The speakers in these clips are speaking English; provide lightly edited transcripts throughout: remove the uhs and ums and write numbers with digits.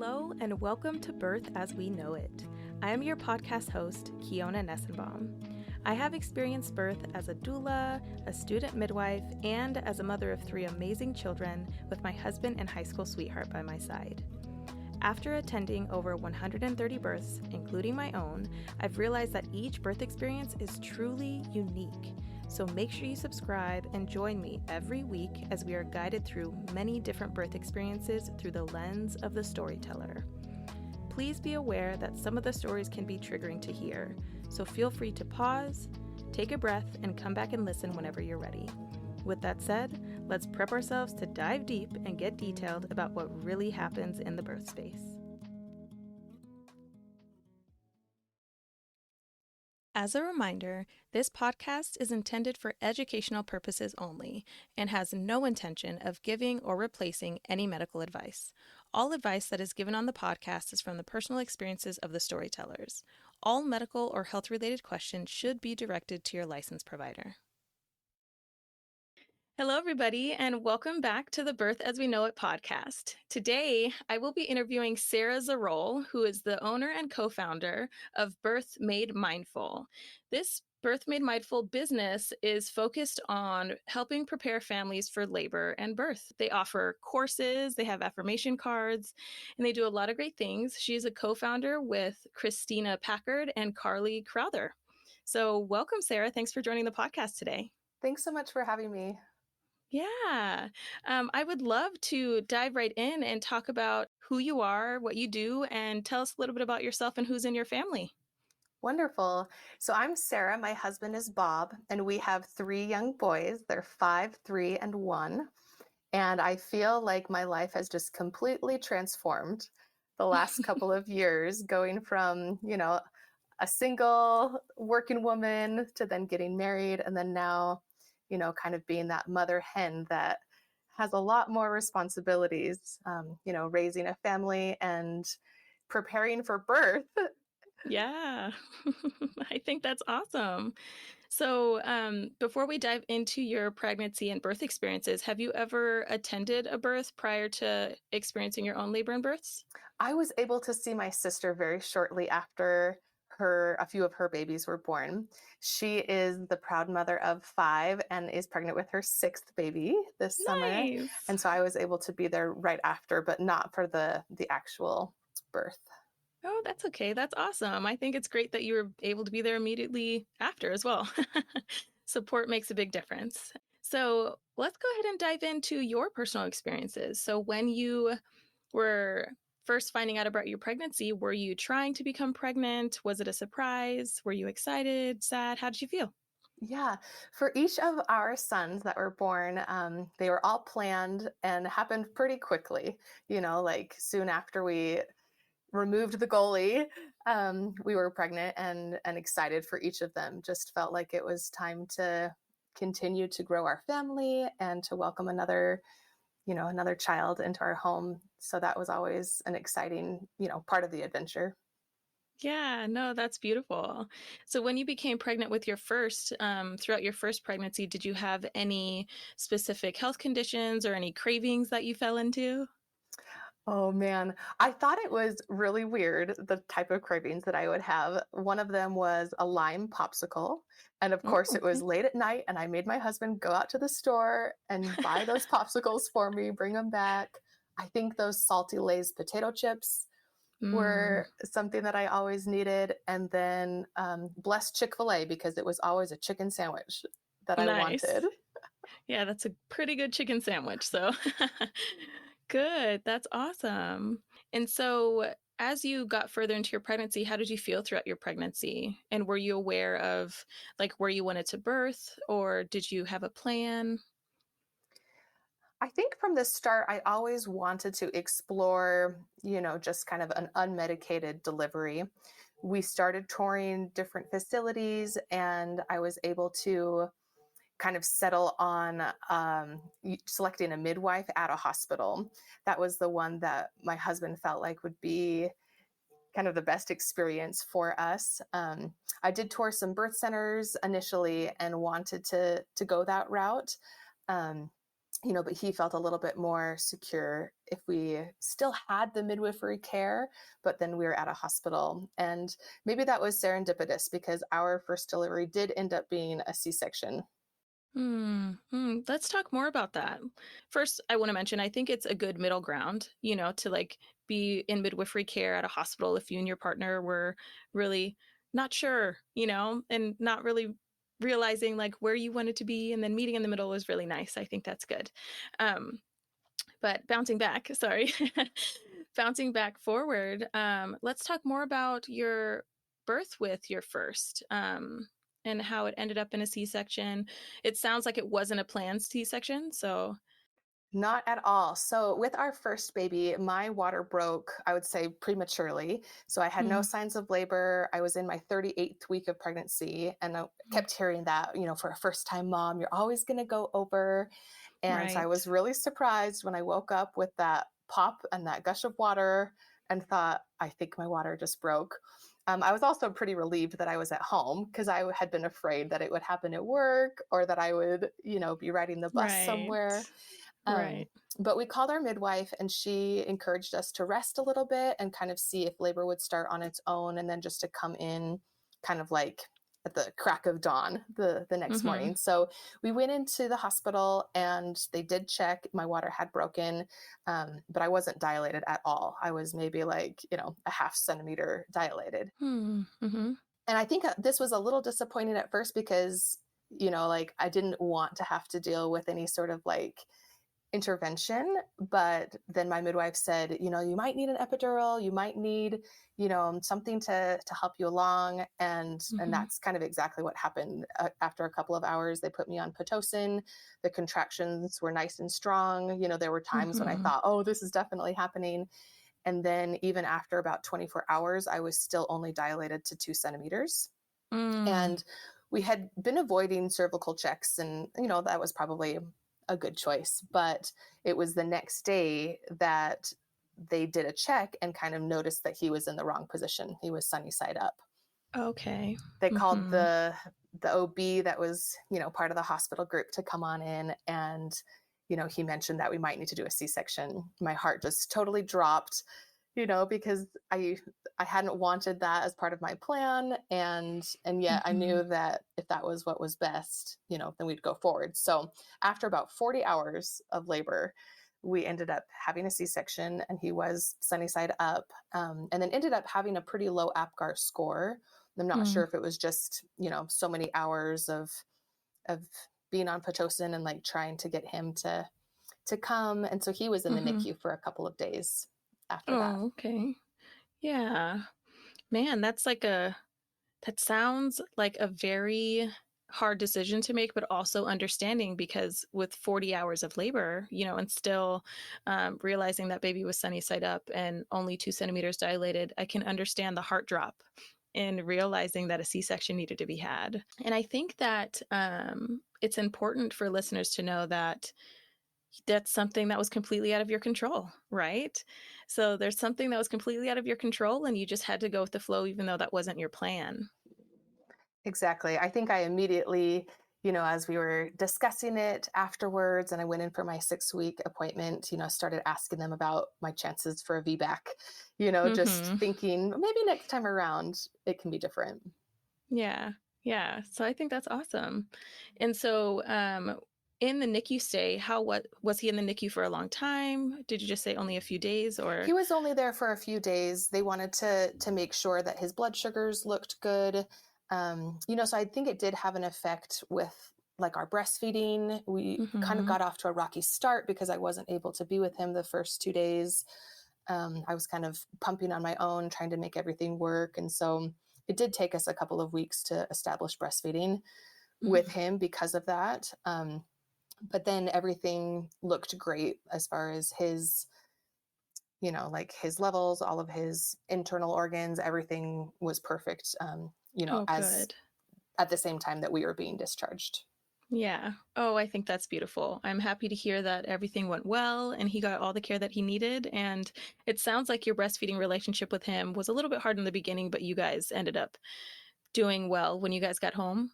Hello and welcome to Birth as We Know It. I am your podcast host, Kiona Nessenbaum. I have experienced birth as a doula, a student midwife, and as a mother of 3 amazing children with my husband and high school sweetheart by my side. After attending over 130 births, including my own, I've realized that each birth experience is truly unique. So make sure you subscribe and join me every week as we are guided through many different birth experiences through the lens of the storyteller. Please be aware that some of the stories can be triggering to hear, so feel free to pause, take a breath, and come back and listen whenever you're ready. With that said, let's prep ourselves to dive deep and get detailed about what really happens in the birth space. As a reminder, this podcast is intended for educational purposes only and has no intention of giving or replacing any medical advice. All advice that is given on the podcast is from the personal experiences of the storytellers. All medical or health-related questions should be directed to your licensed provider. Hello, everybody, and welcome back to the Birth as We Know It podcast. Today, I will be interviewing Sarah Ziroll, who is the owner and co-founder of Birth Made Mindful. This Birth Made Mindful business is focused on helping prepare families for labor and birth. They offer courses, they have affirmation cards, and they do a lot of great things. She is a co-founder with Christina Packard and Carly Crowther. So welcome, Sarah. Thanks for joining the podcast today. Thanks so much for having me. Yeah, I would love to dive right in and talk about who you are, what you do, and tell us a little bit about yourself and who's in your family. Wonderful. So I'm Sarah. My husband is Bob, and we have 3 young boys. They're 5, 3, and 1. And I feel like my life has just completely transformed the last couple of years, going from, a single working woman to then getting married, and then now kind of being that mother hen that has a lot more responsibilities, raising a family and preparing for birth. Yeah, I think that's awesome. So before we dive into your pregnancy and birth experiences, have you ever attended a birth prior to experiencing your own labor and births? I was able to see my sister very shortly after a few of her babies were born. She is the proud mother of 5 and is pregnant with her 6th baby this summer. Nice. And so I was able to be there right after, but not for the actual birth. Oh, that's okay. That's awesome. I think it's great that you were able to be there immediately after as well. Support makes a big difference. So let's go ahead and dive into your personal experiences. So when you were first finding out about your pregnancy, were you trying to become pregnant? Was it a surprise? Were you excited, sad? How did you feel? Yeah, for each of our sons that were born, they were all planned and happened pretty quickly. Like soon after we removed the goalie, we were pregnant and excited for each of them. Just felt like it was time to continue to grow our family and to welcome another child into our home. So that was always an exciting, part of the adventure. Yeah, no, that's beautiful. So when you became pregnant with your first, throughout your first pregnancy, did you have any specific health conditions or any cravings that you fell into? Oh man, I thought it was really weird, the type of cravings that I would have. One of them was a lime popsicle. And of Oh, course, it was okay. late at night, and I made my husband go out to the store and buy those popsicles for me, bring them back. I think those salty Lay's potato chips Mm, were something that I always needed. And then blessed Chick-fil-A, because it was always a chicken sandwich that I nice. wanted. Yeah, that's a pretty good chicken sandwich. So good. That's awesome. And so as you got further into your pregnancy, how did you feel throughout your pregnancy? And were you aware of like where you wanted to birth, or did you have a plan? I think from the start, I always wanted to explore, just kind of an unmedicated delivery. We started touring different facilities, and I was able to kind of settle on selecting a midwife at a hospital. That was the one that my husband felt like would be kind of the best experience for us. I did tour some birth centers initially and wanted to go that route. but he felt a little bit more secure if we still had the midwifery care, but then we were at a hospital. And maybe that was serendipitous because our first delivery did end up being a C-section. Let's talk more about that. First, I want to mention, I think it's a good middle ground, to like be in midwifery care at a hospital if you and your partner were really not sure, and not really realizing like where you wanted to be, and then meeting in the middle was really nice. I think that's good. But bouncing back, sorry, bouncing back forward, let's talk more about your birth with your first. And how it ended up in a C-section. It sounds like it wasn't a planned C-section, so. Not at all. So with our first baby, my water broke, I would say prematurely. So I had no Mm, signs of labor. I was in my 38th week of pregnancy, and I kept hearing that, for a first time mom, you're always going to go over. And so I right. was really surprised when I woke up with that pop and that gush of water and thought, I think my water just broke. I was also pretty relieved that I was at home because I had been afraid that it would happen at work or that I would, be riding the bus Right. somewhere. Right. But we called our midwife and she encouraged us to rest a little bit and kind of see if labor would start on its own, and then just to come in kind of like at the crack of dawn the next morning. So we went into the hospital and they did check. My water had broken, but I wasn't dilated at all. I was maybe like, a half centimeter dilated. Mm-hmm. And I think this was a little disappointing at first because, like I didn't want to have to deal with any sort of like intervention. But then my midwife said, you might need an epidural, you might need, something to help you along. And that's kind of exactly what happened. After a couple of hours, they put me on Pitocin. The contractions were nice and strong. There were times when I thought, oh, this is definitely happening. And then even after about 24 hours, I was still only dilated to 2 centimeters. And we had been avoiding cervical checks, and, that was probably a good choice. But it was the next day that they did a check and kind of noticed that he was in the wrong position. He was sunny side up. Okay. They called the OB that was, part of the hospital group to come on in, and, he mentioned that we might need to do a C-section. My heart just totally dropped, because I hadn't wanted that as part of my plan. And yet I knew that if that was what was best, then we'd go forward. So after about 40 hours of labor, we ended up having a C-section, and he was sunny side up, and then ended up having a pretty low APGAR score. I'm not sure if it was just, so many hours of being on Pitocin and like trying to get him to come. And so he was in the NICU for a couple of days after that. Oh, okay. Yeah. Man, that sounds like a very hard decision to make, but also understanding, because with 40 hours of labor, and still realizing that baby was sunny side up and only 2 centimeters dilated, I can understand the heart drop in realizing that a C-section needed to be had. And I think that it's important for listeners to know that that's something that was completely out of your control, right? So there's something that was completely out of your control, and you just had to go with the flow, even though that wasn't your plan. Exactly. I think I immediately, as we were discussing it afterwards and I went in for my 6-week appointment, started asking them about my chances for a VBAC, just thinking maybe next time around it can be different. Yeah. Yeah. So I think that's awesome. And so in the NICU stay, what was he in the NICU for a long time? Did you just say only a few days, or? He was only there for a few days. They wanted to make sure that his blood sugars looked good. So I think it did have an effect with like our breastfeeding. We kind of got off to a rocky start because I wasn't able to be with him the first 2 days. I was kind of pumping on my own, trying to make everything work. And so it did take us a couple of weeks to establish breastfeeding with him because of that. But then everything looked great as far as his, like his levels, all of his internal organs, everything was perfect, Oh, as good. at the same time that we were being discharged. Yeah. Oh, I think that's beautiful. I'm happy to hear that everything went well and he got all the care that he needed. And it sounds like your breastfeeding relationship with him was a little bit hard in the beginning, but you guys ended up doing well when you guys got home.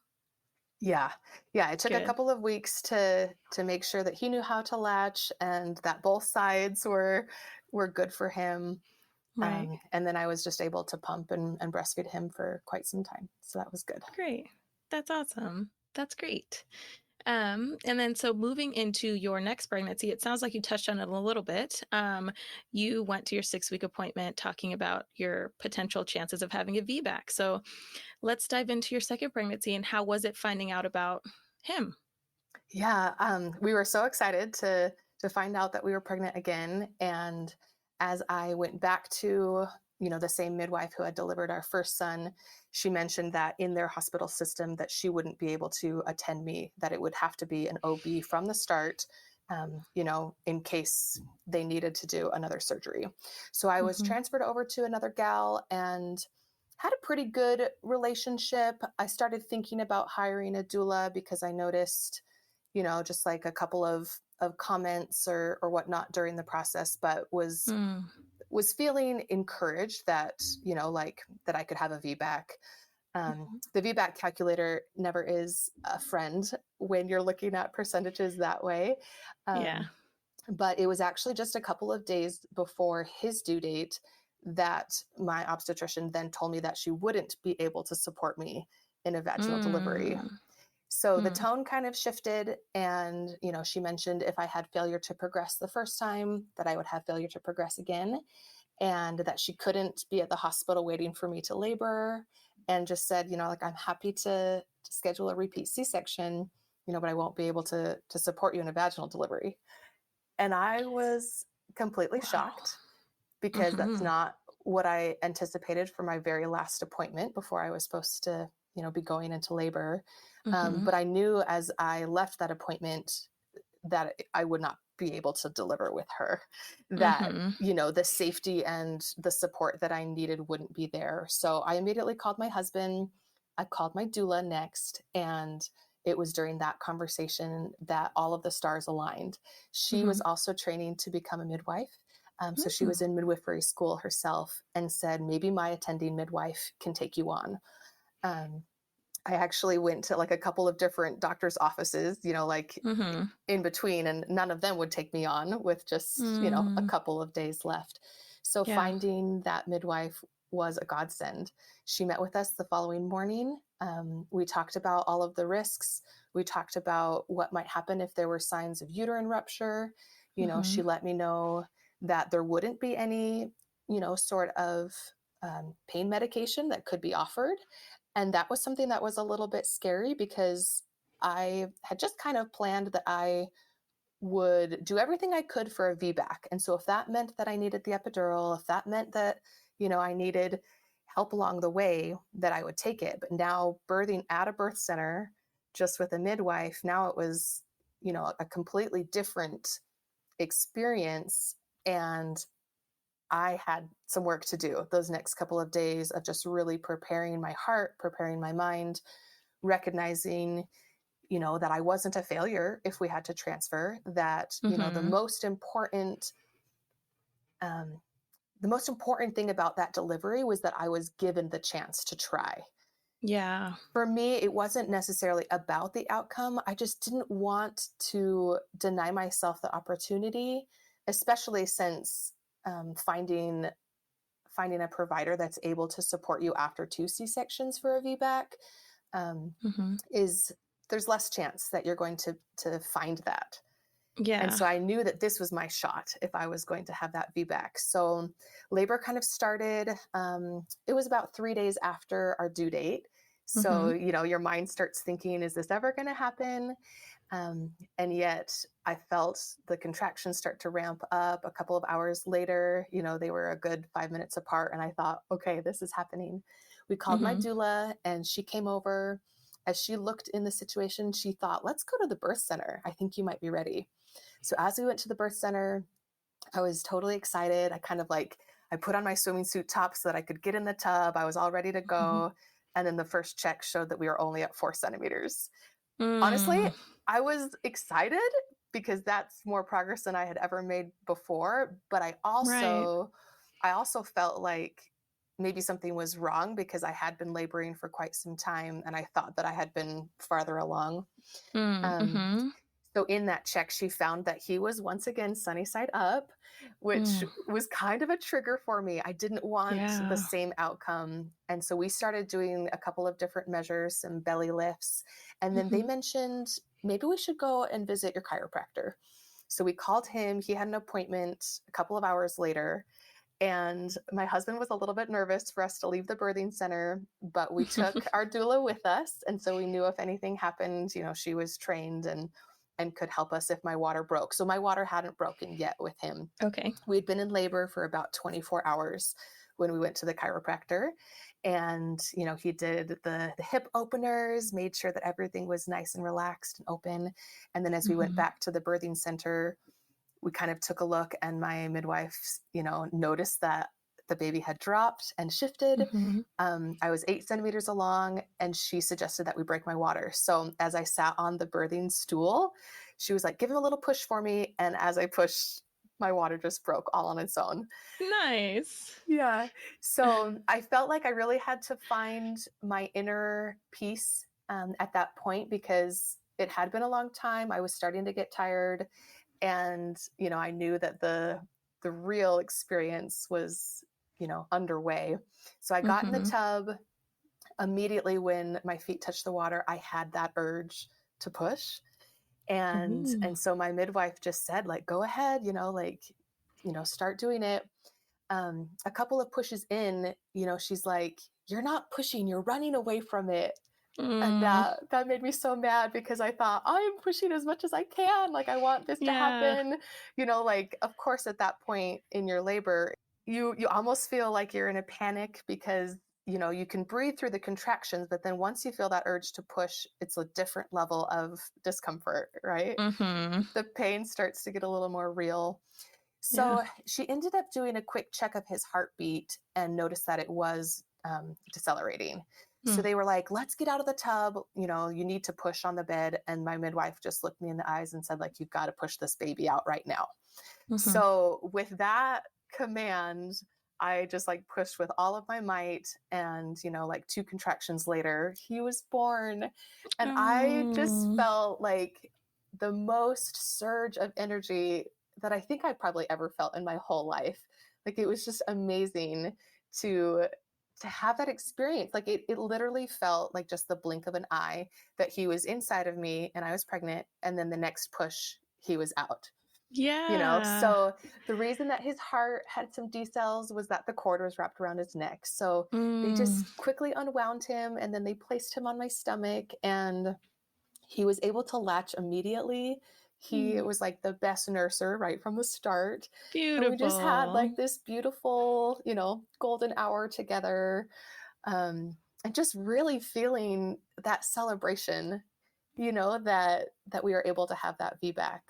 Yeah. Yeah. It took a Good. couple of weeks to make sure that he knew how to latch and that both sides were good for him. Right. And then I was just able to pump and breastfeed him for quite some time. So that was good. Great. That's awesome. That's great. And then so moving into your next pregnancy, it sounds like you touched on it a little bit. You went to your 6-week appointment talking about your potential chances of having a VBAC. So let's dive into your second pregnancy and how was it finding out about him? Yeah, we were so excited to find out that we were pregnant again. And as I went back to, the same midwife who had delivered our first son, she mentioned that in their hospital system that she wouldn't be able to attend me, that it would have to be an OB from the start, in case they needed to do another surgery. So I was Mm-hmm. transferred over to another gal and had a pretty good relationship. I started thinking about hiring a doula because I noticed just like a couple of comments or whatnot during the process, but was feeling encouraged that, like that I could have a VBAC. The VBAC calculator never is a friend when you're looking at percentages that way. Yeah. But it was actually just a couple of days before his due date that my obstetrician then told me that she wouldn't be able to support me in a vaginal delivery. Mm. So the tone kind of shifted, and she mentioned if I had failure to progress the first time, that I would have failure to progress again, and that she couldn't be at the hospital waiting for me to labor, and just said, like, I'm happy to schedule a repeat C-section, but I won't be able to support you in a vaginal delivery. And I was completely Wow. shocked because that's Mm-hmm. not what I anticipated for my very last appointment before I was supposed to, be going into labor. Mm-hmm. But I knew as I left that appointment that I would not be able to deliver with her, that, Mm-hmm. the safety and the support that I needed wouldn't be there. So I immediately called my husband. I called my doula next. And it was during that conversation that all of the stars aligned. She Mm-hmm. was also training to become a midwife. So she was in midwifery school herself and said, maybe my attending midwife can take you on. Um, I actually went to like a couple of different doctor's offices, like Mm-hmm. in between, and none of them would take me on with just, a Mm. couple of days left. So Yeah. finding that midwife was a godsend. She met with us the following morning. We talked about all of the risks. We talked about what might happen if there were signs of uterine rupture. Mm-hmm. She let me know that there wouldn't be any, sort of pain medication that could be offered. And that was something that was a little bit scary because I had just kind of planned that I would do everything I could for a VBAC. And so if that meant that I needed the epidural, if that meant that, I needed help along the way, that I would take it. But now birthing at a birth center, just with a midwife, now it was, a completely different experience. And I had some work to do those next couple of days of just really preparing my heart, preparing my mind, recognizing, that I wasn't a failure if we had to transfer, that, Mm-hmm. um, the most important thing about that delivery was that I was given the chance to try. Yeah. For me, it wasn't necessarily about the outcome. I just didn't want to deny myself the opportunity, especially since finding a provider that's able to support you after 2 C-sections for a VBAC Mm-hmm. is there's less chance that you're going to find that. And Yeah. so I knew that this was my shot if I was going to have that VBAC. So labor kind of started. It was about 3 days after our due date. So, Mm-hmm. your mind starts thinking, is this ever going to happen? And yet I felt the contractions start to ramp up a couple of hours later. They were a good 5 minutes apart. And I thought, okay, this is happening. We called my Mm-hmm. doula and she came over. As she looked in the situation, she thought, let's go to the birth center. I think you might be ready. So as we went to the birth center, I was totally excited. I put on my swimming suit top so that I could get in the tub. I was all ready to Mm-hmm. go. And then the first check showed that we were only at 4 centimeters. Honestly, Mm. I was excited because that's more progress than I had ever made before. But Right. I also felt like maybe something was wrong because I had been laboring for quite some time and I thought that I had been farther along. Um, Mm-hmm. so in that check, she found that he was once again sunny side up, which was kind of a trigger for me. I didn't want the Yeah. same outcome. And so we started doing a couple of different measures, some belly lifts. And then they mentioned, maybe we should go and visit your chiropractor. So we called him. He had an appointment a couple of hours later. And my husband was a little bit nervous for us to leave the birthing center, but we took our doula with us. And so we knew if anything happened, she was trained and could help us if my water broke. So my water hadn't broken yet with him. Okay. We'd been in labor for about 24 hours when we went to the chiropractor. And, he did the hip openers, made sure that everything was nice and relaxed and open. And then as we went back to the birthing center, we kind of took a look and my midwife, noticed that the baby had dropped and shifted. I was 8 centimeters along and she suggested that we break my water. So as I sat on the birthing stool, she was like, give him a little push for me. And as I pushed, my water just broke all on its own. Nice. Yeah. So I felt like I really had to find my inner peace at that point because it had been a long time. I was starting to get tired. And, I knew that the real experience was, underway. So I got in the tub. Immediately when my feet touched the water, I had that urge to push. And so my midwife just said, like, go ahead, start doing it. A couple of pushes in, she's like, you're not pushing, you're running away from it. And that made me so mad because I thought I'm pushing as much as I can. Like, I want this to happen. Of course, at that point in your labor, you almost feel like you're in a panic because, you can breathe through the contractions, but then once you feel that urge to push, it's a different level of discomfort, right? The pain starts to get a little more real. So she ended up doing a quick check of his heartbeat and noticed that it was decelerating. So they were like, let's get out of the tub. You need to push on the bed. And my midwife just looked me in the eyes and said, like, you've got to push this baby out right now. So with that command, I just pushed with all of my might. And, 2 contractions later, he was born. And I just felt like the most surge of energy that I think I probably ever felt in my whole life. Like, it was just amazing to have that experience. Like, it literally felt like just the blink of an eye that he was inside of me and I was pregnant. And then the next push, he was out. So the reason that his heart had some decels was that the cord was wrapped around his neck. So they just quickly unwound him and then they placed him on my stomach and he was able to latch immediately. He was like the best nurser right from the start. Beautiful. And we just had this beautiful, golden hour together. And just really feeling that celebration, that we were able to have that VBAC.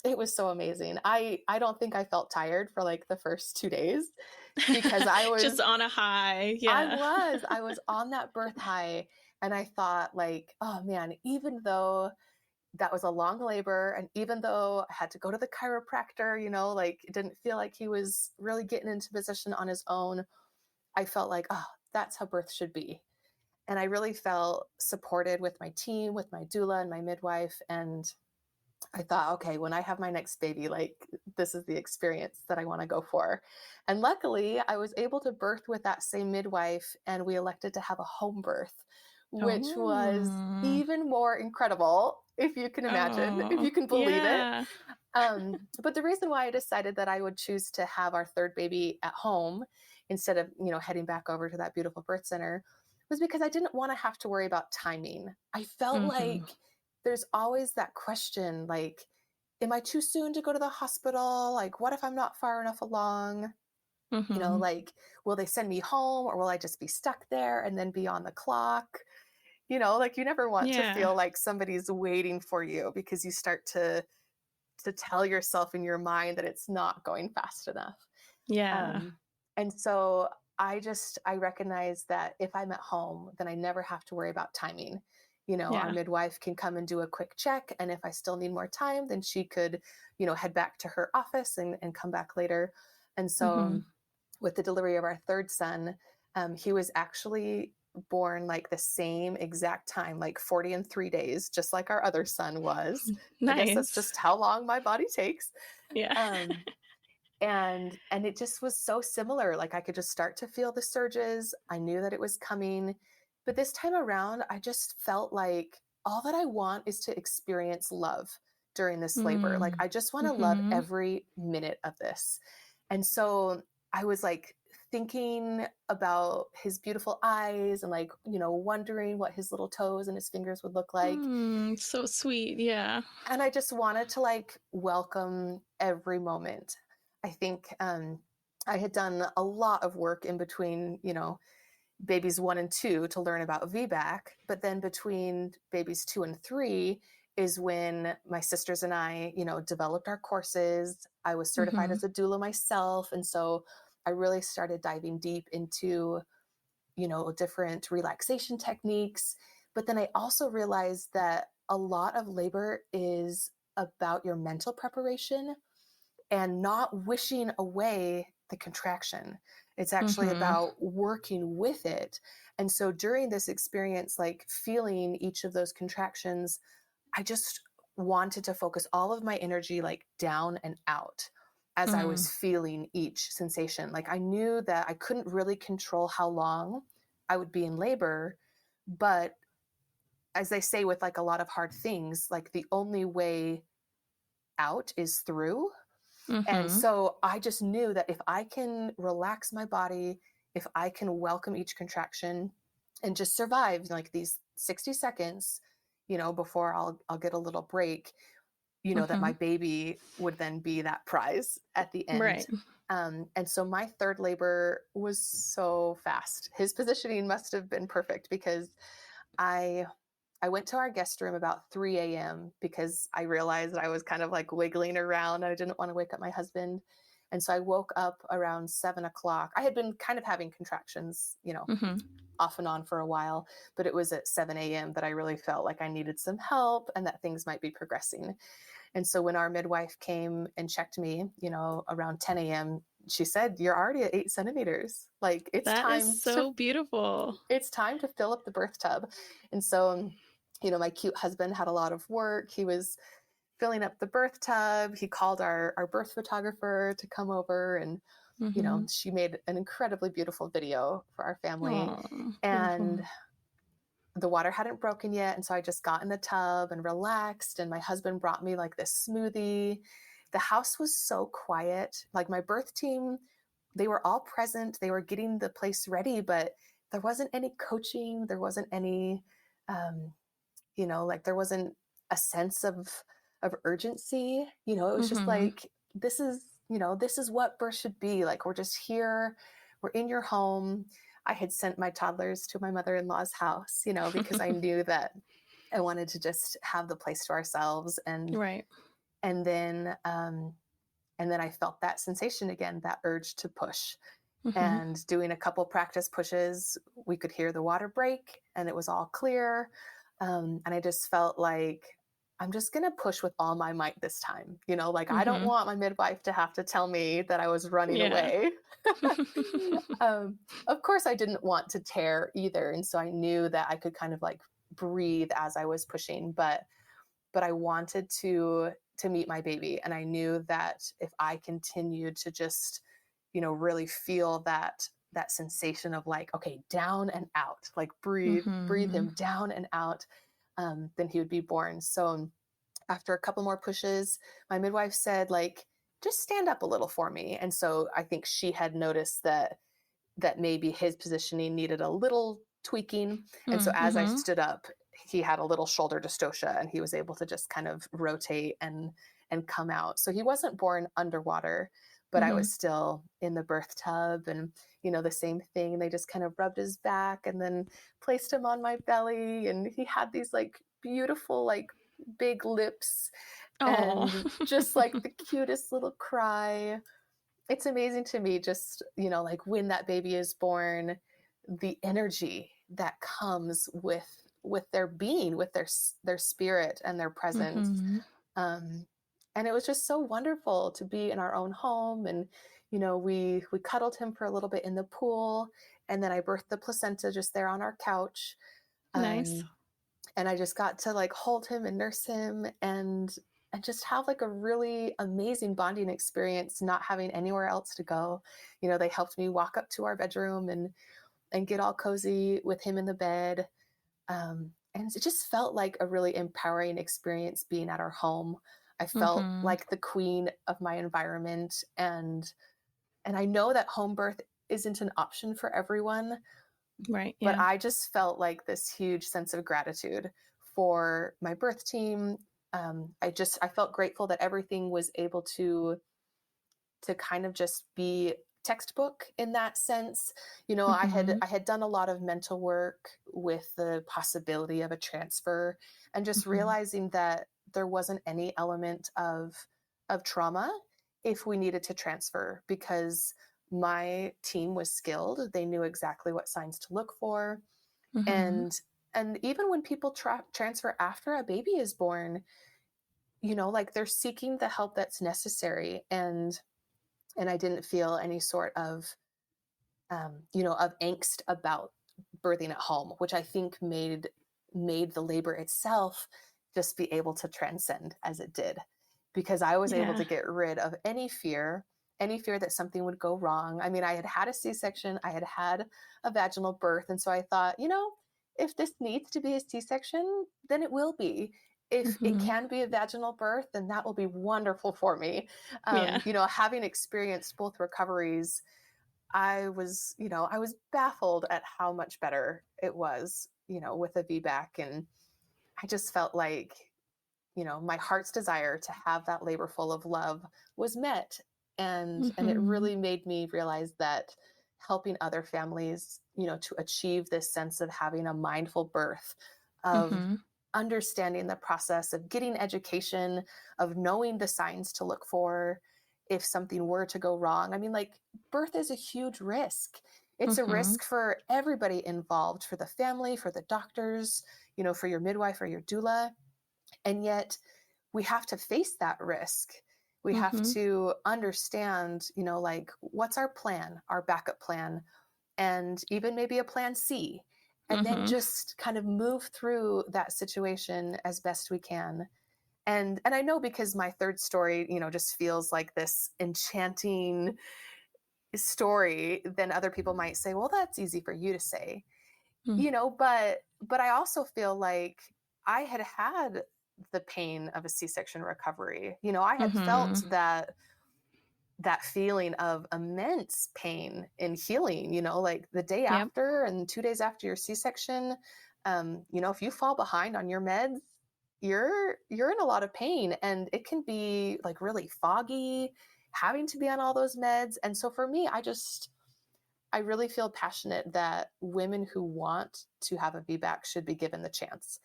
It was so amazing. I don't think I felt tired for the first 2 days because I was just on a high. Yeah. I was on that birth high. And I thought oh man, even though that was a long labor and even though I had to go to the chiropractor, it didn't feel like he was really getting into position on his own. I felt like, oh, that's how birth should be. And I really felt supported with my team, with my doula and my midwife. And I thought, okay, when I have my next baby, this is the experience that I want to go for. And luckily I was able to birth with that same midwife and we elected to have a home birth, which was even more incredible, if you can imagine, if you can believe it. But the reason why I decided that I would choose to have our third baby at home instead of, heading back over to that beautiful birth center was because I didn't want to have to worry about timing. I felt like there's always that question, am I too soon to go to the hospital? What if I'm not far enough along? Will they send me home or will I just be stuck there and then be on the clock? You never want to feel like somebody's waiting for you because you start to tell yourself in your mind that it's not going fast enough. Yeah. And so I recognize that if I'm at home, then I never have to worry about timing. Our midwife can come and do a quick check. And if I still need more time, then she could, head back to her office and come back later. And so with the delivery of our third son, He was actually born like the same exact time, like 40 and 3 days, just like our other son was. I guess that's Nice. just how long my body takes. Yeah. Um, and it just was so similar. Like I could just start to feel the surges. I knew that it was coming. But this time around, I just felt like all that I want is to experience love during this labor. Like Mm. I just want to love Mhm. every minute of this. And so I was like thinking about his beautiful eyes and like, wondering what his little toes and his fingers would look like. So sweet. Yeah. And I just wanted to like welcome every moment. I think I had done a lot of work in between, babies 1 and 2 to learn about VBAC, but then between babies 2 and 3 is when my sisters and I, developed our courses. I was certified Mhm. as a doula myself, and so I really started diving deep into, different relaxation techniques. But then I also realized that a lot of labor is about your mental preparation and not wishing away the contraction. It's actually Mhm. about working with it. And so during this experience, like feeling each of those contractions, I just wanted to focus all of my energy like down and out as I Mm. was feeling each sensation. Like I knew that I couldn't really control how long I would be in labor, but as they say with like a lot of hard things, like the only way out is through. And Mhm. so I just knew that if I can relax my body, if I can welcome each contraction and just survive like these 60 seconds, before I'll get a little break, that my Mhm. baby would then be that prize at the end. Right. And so my third labor was so fast. His positioning must have been perfect because I I went to our guest room about 3 a.m. because I realized that I was kind of like wiggling around. I didn't want to wake up my husband. And so I woke up around 7 o'clock. I had been kind of having contractions, Mhm. off and on for a while, but it was at 7 a.m. that I really felt like I needed some help and that things might be progressing. And so when our midwife came and checked me, around 10 a.m., she said, "You're already at 8 centimeters. Like That is so beautiful. it's time to fill up the birth tub." And so, my cute husband had a lot of work. He was filling up the birth tub. He called our birth photographer to come over, and, Mhm. she made an incredibly beautiful video for our family. Aw, And beautiful. the water hadn't broken yet. And so I just got in the tub and relaxed. And my husband brought me like this smoothie. The house was so quiet. Like my birth team, they were all present. They were getting the place ready, but there wasn't any coaching. There wasn't any, um, like there wasn't a sense of urgency. It was just Mhm. like, this is what birth should be. Like we're just here. We're in your home. I had sent my toddlers to my mother-in-law's house, because I knew that I wanted to just have the place to ourselves. and Right. and then um and then I felt that sensation again, that urge to push. Mhm. And doing a couple practice pushes, we could hear the water break and it was all clear. And I just felt like I'm just going to push with all my might this time. Like I don't Mhm. want my midwife to have to tell me that I was running Yeah. away. um, of course, I didn't want to tear either. And so I knew that I could kind of like breathe as I was pushing, but I wanted to meet my baby. And I knew that if I continued to just, really feel that sensation of like, okay, down and out, like breathe Mhm. him down and out, then he would be born. So after a couple more pushes, my midwife said, like, just stand up a little for me. And so I think she had noticed that maybe his positioning needed a little tweaking. And so as I Mhm. stood up, he had a little shoulder dystocia and he was able to just kind of rotate and come out. So he wasn't born underwater, but I was Mhm. still in the birth tub. And the same thing. They just kind of rubbed his back and then placed him on my belly, and he had these like beautiful like big lips Aw. and just like the cutest little cry. It's amazing to me just, like when that baby is born, the energy that comes with their being, with their spirit and their presence. Mhm. um and it was just so wonderful to be in our own home. And we cuddled him for a little bit in the pool. And then I birthed the placenta just there on our couch. Nice. And I just got to like hold him and nurse him and just have like a really amazing bonding experience, not having anywhere else to go. They helped me walk up to our bedroom and get all cozy with him in the bed. And it just felt like a really empowering experience being at our home. I felt like the queen of my environment. And I know that home birth isn't an option for everyone, Right. but Yeah. I just felt like this huge sense of gratitude for my birth team. I felt grateful that everything was able to kind of just be textbook in that sense. I had done a lot of mental work with the possibility of a transfer, and just realizing that there wasn't any element of trauma if we needed to transfer, because my team was skilled. They knew exactly what signs to look for. And even when people transfer after a baby is born, like they're seeking the help that's necessary. And I didn't feel any sort of of angst about birthing at home, which I think made the labor itself just be able to transcend as it did, because I was able to get rid of any fear that something would go wrong. I mean, I had had a C-section, I had had a vaginal birth. And so I thought, if this needs to be a C-section, then it will be. If it can be a vaginal birth, then that will be wonderful for me. Having experienced both recoveries, I was baffled at how much better it was, with a VBAC. And I just felt like, my heart's desire to have that labor full of love was met. And it really made me realize that helping other families, to achieve this sense of having a mindful birth, of understanding the process, of getting education, of knowing the signs to look for if something were to go wrong. I mean, like, birth is a huge risk. It's a risk for everybody involved, for the family, for the doctors, for your midwife or your doula. And yet we have to face that risk. We have to understand, like, what's our plan, our backup plan, and even maybe a plan C, and then just kind of move through that situation as best we can. And I know, because my third story, just feels like this enchanting story, then other people might say, well, that's easy for you to say, but I also feel like I had had the pain of a C-section recovery. I had felt that feeling of immense pain and healing, like the day after and 2 days after your C-section. If you fall behind on your meds, you're in a lot of pain, and it can be like really foggy having to be on all those meds. And so for me, I really feel passionate that women who want to have a VBAC should be given the chance.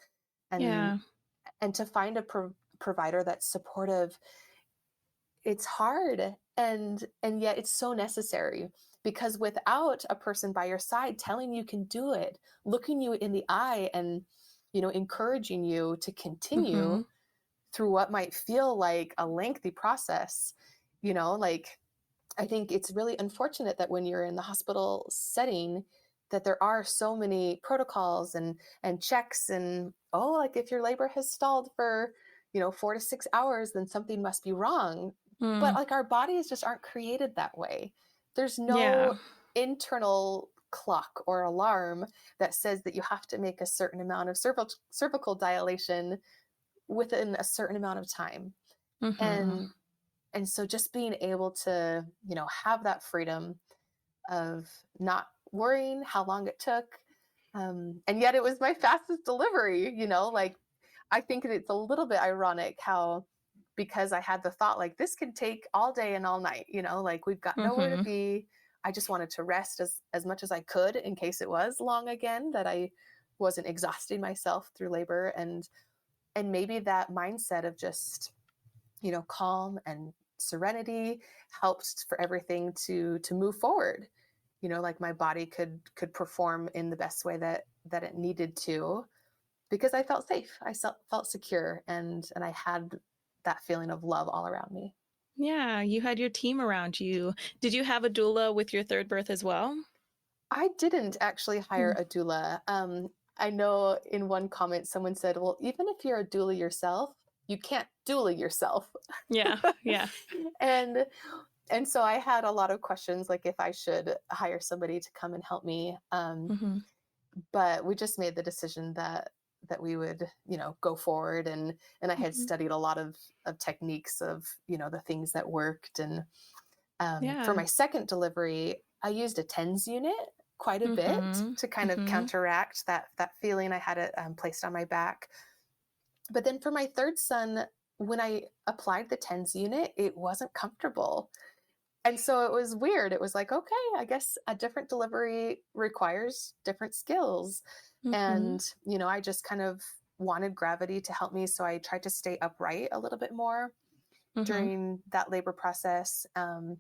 And to find a provider that's supportive, it's hard, and yet it's so necessary, because without a person by your side telling you can do it, looking you in the eye, and encouraging you to continue through what might feel like a lengthy process, like, I think it's really unfortunate that when you're in the hospital setting, that there are so many protocols and checks, and like, if your labor has stalled for 4 to 6 hours, then something must be wrong. But like, our bodies just aren't created that way. There's no internal clock or alarm that says that you have to make a certain amount of cervical dilation within a certain amount of time. And so just being able to, have that freedom of not worrying how long it took. And yet it was my fastest delivery, like, I think it's a little bit ironic how, because I had the thought, like, this could take all day and all night, like, we've got nowhere to be. I just wanted to rest as much as I could in case it was long again, that I wasn't exhausting myself through labor. And maybe that mindset of just, calm and serenity helped for everything to move forward. Like, my body could perform in the best way that it needed to, because I felt safe. I felt secure, and I had that feeling of love all around me. Yeah, you had your team around you. Did you have a doula with your third birth as well? I didn't actually hire Mm. a doula. I know in one comment someone said, well, even if you're a doula yourself, you can't doula yourself. Yeah, yeah. and and so I had a lot of questions, like if I should hire somebody to come and help me. Hmm. But we just made the decision that we would, go forward. And I had Hmm. studied a lot of techniques of, the things that worked. And for Yeah. my second delivery, I used a TENS unit quite a bit Hmm. to kind of Hmm. counteract that feeling I had it placed on my back. But then for my third son, when I applied the TENS unit, it wasn't comfortable. And so it was weird. It was like, okay, I guess a different delivery requires different skills. Hmm. And, I just kind of wanted gravity to help me. So I tried to stay upright a little bit more Hmm. during that labor process. And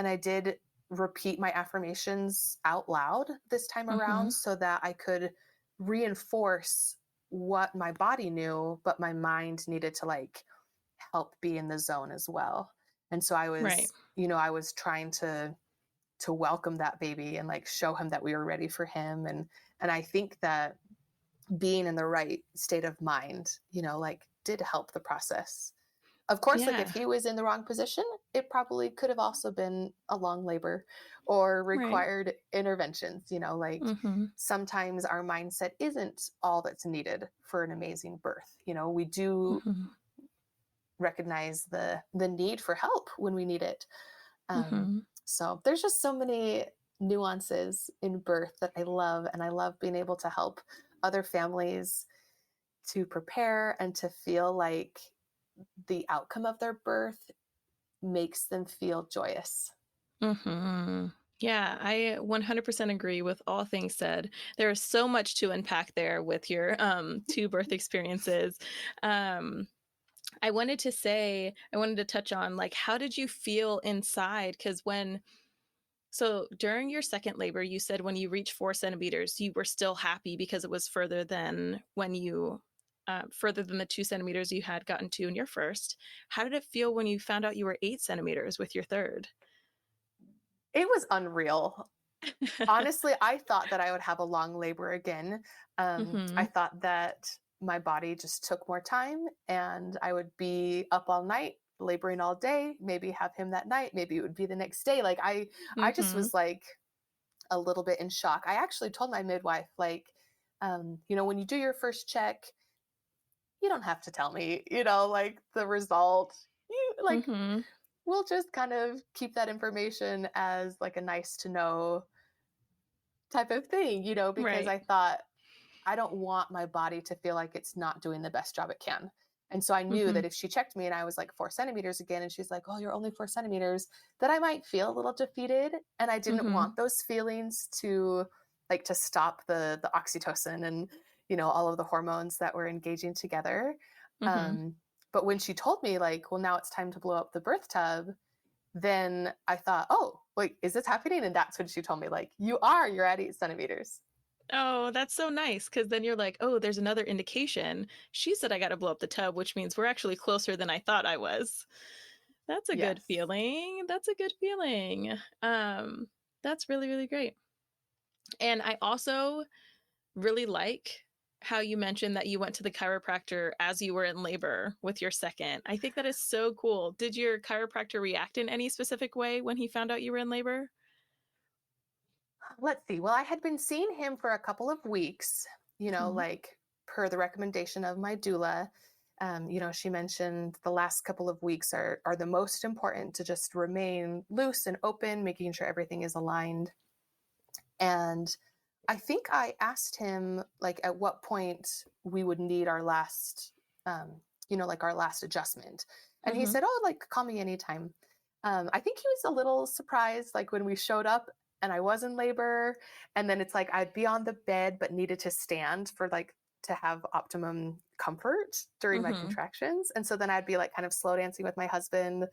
I did repeat my affirmations out loud this time Hmm. around so that I could reinforce what my body knew, but my mind needed to like help be in the zone as well. And so Right. I was trying to welcome that baby and like show him that we were ready for him. And I think that being in the right state of mind, like did help the process. Of course, like if Yeah. he was in the wrong position, it probably could have also been a long labor or Right. required interventions, like Hmm. sometimes our mindset isn't all that's needed for an amazing birth. We do Hmm. recognize the need for help when we need it. Um, Hmm. so there's just so many nuances in birth that I love, and I love being able to help other families to prepare and to feel like the outcome of their birth makes them feel joyous. Hmm. Yeah, I 100% agree with all things said. There is so much to unpack there with your two birth experiences. Um, I wanted to touch on like how did you feel inside? Because during your second labor, you said when you reached 4 centimeters, you were still happy because it was further than the 2 centimeters you had gotten to in your first. How did it feel when you found out you were 8 centimeters with your third? It was unreal. Honestly, I thought that I would have a long labor again. I Hmm. thought that my body just took more time and I would be up all night, laboring all day, maybe have him that night, maybe it would be the next day. Like I just Hmm. was like a little bit in shock. I actually told my midwife, like, when you do your first check, you don't have to tell me, like the result. You like, Hmm. we'll just kind of keep that information as like a nice to know type of thing, because Right. I thought I don't want my body to feel like it's not doing the best job it can. And so I knew Hmm. that if she checked me and I was like 4 centimeters again, and she's like, oh, you're only 4 centimeters, that I might feel a little defeated. And I didn't Hmm. want those feelings to stop the oxytocin and, all of the hormones that were engaging together. Hmm. Um, but when she told me like, well, now it's time to blow up the birth tub, then I thought, oh, wait, is this happening? And that's when she told me like, you're at 8 centimeters. Oh, that's so nice because then you're like, oh, there's another indication. She said I got to blow up the tub, which means we're actually closer than I thought I was. That's a good Yes. feeling. That's a good feeling. That's really, really great. And I also really like how you mentioned that you went to the chiropractor as you were in labor with your second. I think that is so cool. Did your chiropractor react in any specific way when he found out you were in labor? Let's see. Well, I had been seeing him for a couple of weeks, Hmm. like per the recommendation of my doula. She mentioned the last couple of weeks are the most important to just remain loose and open, making sure everything is aligned. And I think I asked him like at what point we would need our last, like our last adjustment. And he Hmm. said, oh, like call me anytime. I think he was a little surprised, like when we showed up and I was in labor. And then it's like I'd be on the bed, but needed to stand for like to have optimum comfort during my Hmm. contractions. And so then I'd be like kind of slow dancing with my husband,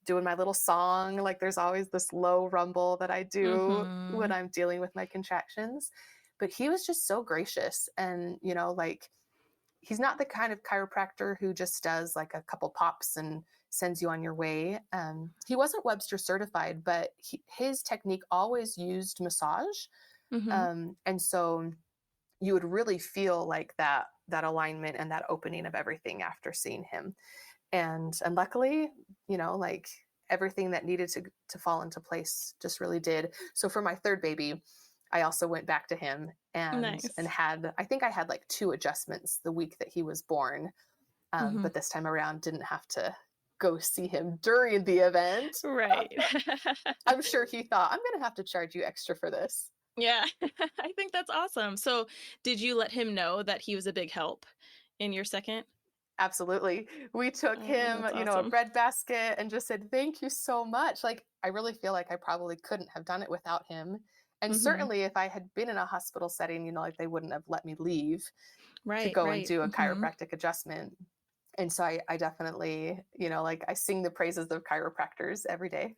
doing my little song. Like there's always this low rumble that I do when Hmm. I'm dealing with my contractions. But he was just so gracious and, like he's not the kind of chiropractor who just does like a couple pops and sends you on your way. He wasn't Webster certified, but his technique always used massage. And so you would really feel like that alignment and that opening of everything after seeing him. And luckily, like everything that needed to fall into place just really did. So for my third baby, I also went back to him and Nice. I think I had like 2 adjustments the week that he was born. But this time around didn't have to go see him during the event. Right. I'm sure he thought, I'm going to have to charge you extra for this. Yeah, I think that's awesome. So did you let him know that he was a big help in your second? Absolutely. We took him, that's a awesome. bread basket and just said, thank you so much. Like, I really feel like I probably couldn't have done it without him. And certainly if I had been in a hospital setting, like they wouldn't have let me leave to Right, go and right. do a chiropractic adjustment. And so I definitely, like I sing the praises of chiropractors every day.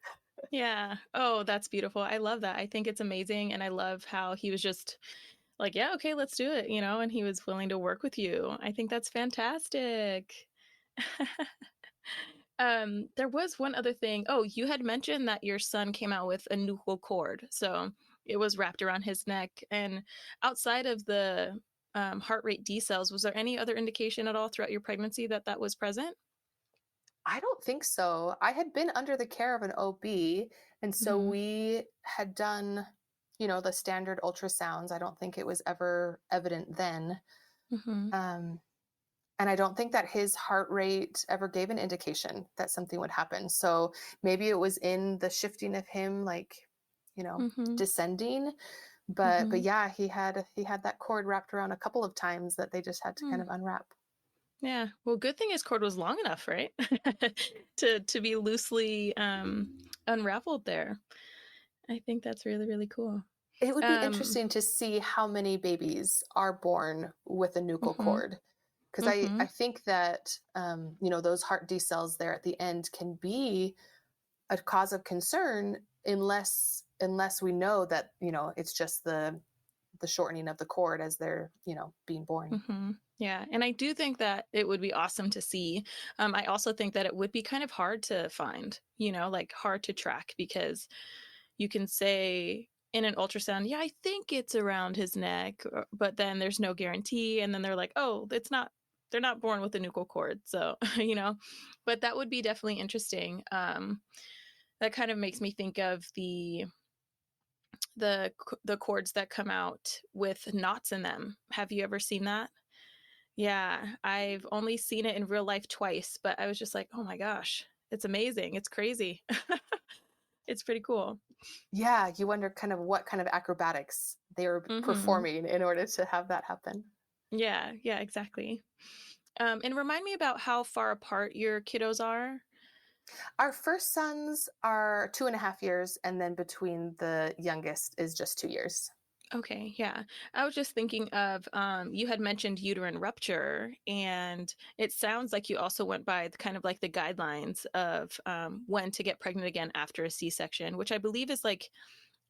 Yeah. Oh, that's beautiful. I love that. I think it's amazing. And I love how he was just like, yeah, okay, let's do it, and he was willing to work with you. I think that's fantastic. There was one other thing. Oh, you had mentioned that your son came out with a nuchal cord. So it was wrapped around his neck. And outside of the heart rate decels, was there any other indication at all throughout your pregnancy that was present? I don't think so. I had been under the care of an OB, and so we had done, the standard ultrasounds. I don't think it was ever evident then. And I don't think that his heart rate ever gave an indication that something would happen. So maybe it was in the shifting of him, like, descending. But yeah, he had that cord wrapped around a couple of times that they just had to kind of unwrap. Yeah. Well, good thing his cord was long enough, right? to be loosely unraveled there. I think that's really, really cool. It would be interesting to see how many babies are born with a nuchal cord. Because I think that, those heart decels there at the end can be a cause of concern unless we know that, it's just the shortening of the cord as they're, being born. Yeah. And I do think that it would be awesome to see. I also think that it would be kind of hard to find, like hard to track, because you can say in an ultrasound, yeah, I think it's around his neck, but then there's no guarantee. And then they're like, oh, they're not born with a nuchal cord. So, but that would be definitely interesting. That kind of makes me think of the cords that come out with knots in them. Have you ever seen that? Yeah, I've only seen it in real life twice, but I was just like, oh my gosh, it's amazing. It's crazy. It's pretty cool. Yeah, you wonder kind of what kind of acrobatics they were performing in order to have that happen. Yeah, exactly. And remind me about how far apart your kiddos are. Our first sons are 2.5 years, and then between the youngest is just 2 years. Okay, yeah. I was just thinking of, you had mentioned uterine rupture, and it sounds like you also went by kind of like the guidelines of when to get pregnant again after a C-section, which I believe is like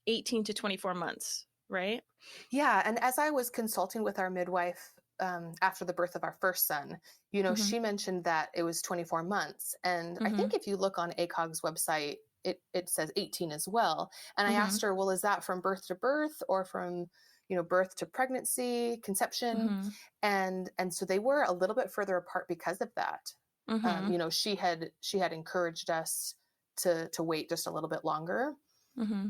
18 to 24 months, right? Yeah, and as I was consulting with our midwife after the birth of our first son, she mentioned that it was 24 months. And I think if you look on ACOG's website, it says 18 as well. And I asked her, well, is that from birth to birth or from, birth to pregnancy, conception? And so they were a little bit further apart because of that. She had encouraged us to wait just a little bit longer.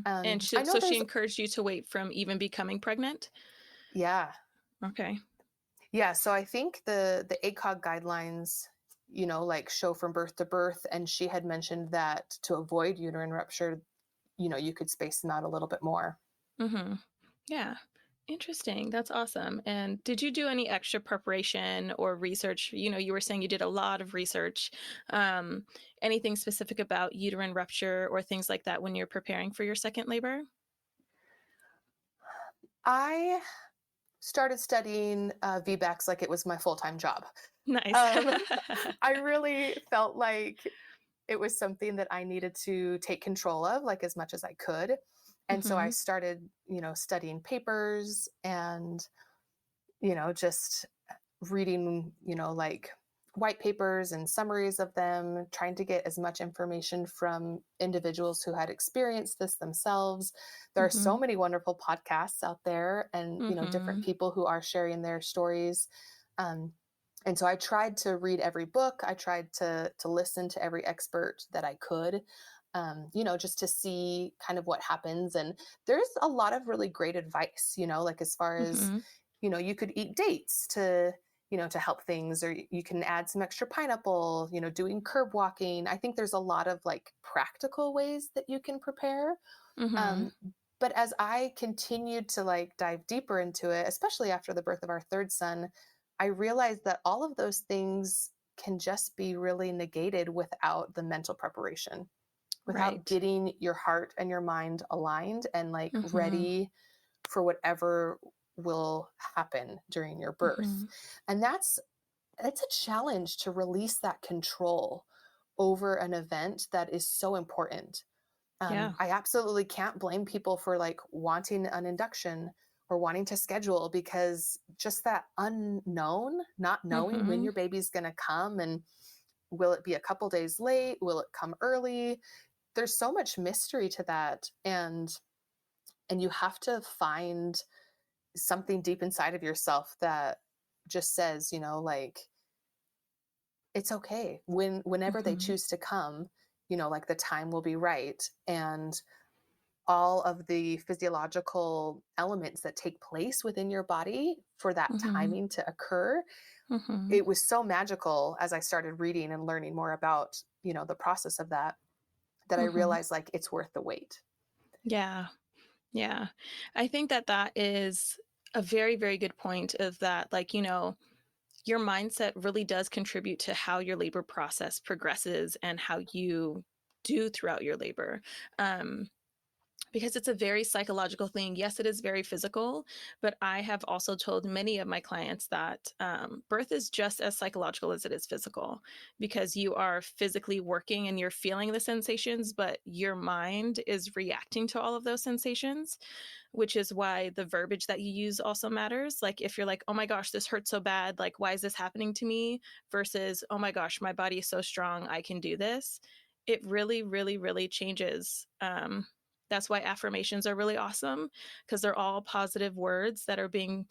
And so she encouraged you to wait from even becoming pregnant? Yeah. Okay. Yeah. So I think the ACOG guidelines, like show from birth to birth. And she had mentioned that to avoid uterine rupture, you could space them out a little bit more. Yeah. Interesting. That's awesome. And did you do any extra preparation or research? You were saying you did a lot of research. Anything specific about uterine rupture or things like that when you're preparing for your second labor? I started studying VBACs like it was my full-time job. Nice. I really felt like it was something that I needed to take control of, like as much as I could. And so I started, studying papers and, just reading, like white papers and summaries of them, trying to get as much information from individuals who had experienced this themselves. There are so Mhm. many wonderful podcasts out there and, different Mhm. people who are sharing their stories. Um, and so I tried to read every book. I tried to listen to every expert that I could, just to see kind of what happens. And there's a lot of really great advice, like as far as, Mhm. you could eat dates to help things, or you can add some extra pineapple, doing curb walking. I think there's a lot of like practical ways that you can prepare. Mhm. Um, but as I continued to like dive deeper into it, especially after the birth of our third son, I realized that all of those things can just be really negated without the mental preparation, without Right. getting your heart and your mind aligned and like Mhm. ready for whatever will happen during your birth. Mhm. And it's a challenge to release that control over an event that is so important. Yeah. I absolutely can't blame people for like wanting an induction or wanting to schedule, because just that unknown, not knowing when Mhm. your baby's going to come, and will it be a couple days late? Will it come early? There's so much mystery to that. And you have to find something deep inside of yourself that just says, like, it's okay whenever they Mhm. choose to come, like the time will be right. And all of the physiological elements that take place within your body for that Mhm. timing to occur. Mhm. It was so magical as I started reading and learning more about, the process of that, that I Mhm. realized like it's worth the wait. Yeah. Yeah. I think that that is a very, very good point of that, like, your mindset really does contribute to how your labor process progresses and how you do throughout your labor. Um, because it's a very psychological thing. Yes, it is very physical, but I have also told many of my clients that birth is just as psychological as it is physical, because you are physically working and you're feeling the sensations, but your mind is reacting to all of those sensations, which is why the verbiage that you use also matters. Like if you're like, oh my gosh, this hurts so bad, like, why is this happening to me? Versus, oh my gosh, my body is so strong, I can do this. It really, really, really changes. That's why affirmations are really awesome, because they're all positive words that are being,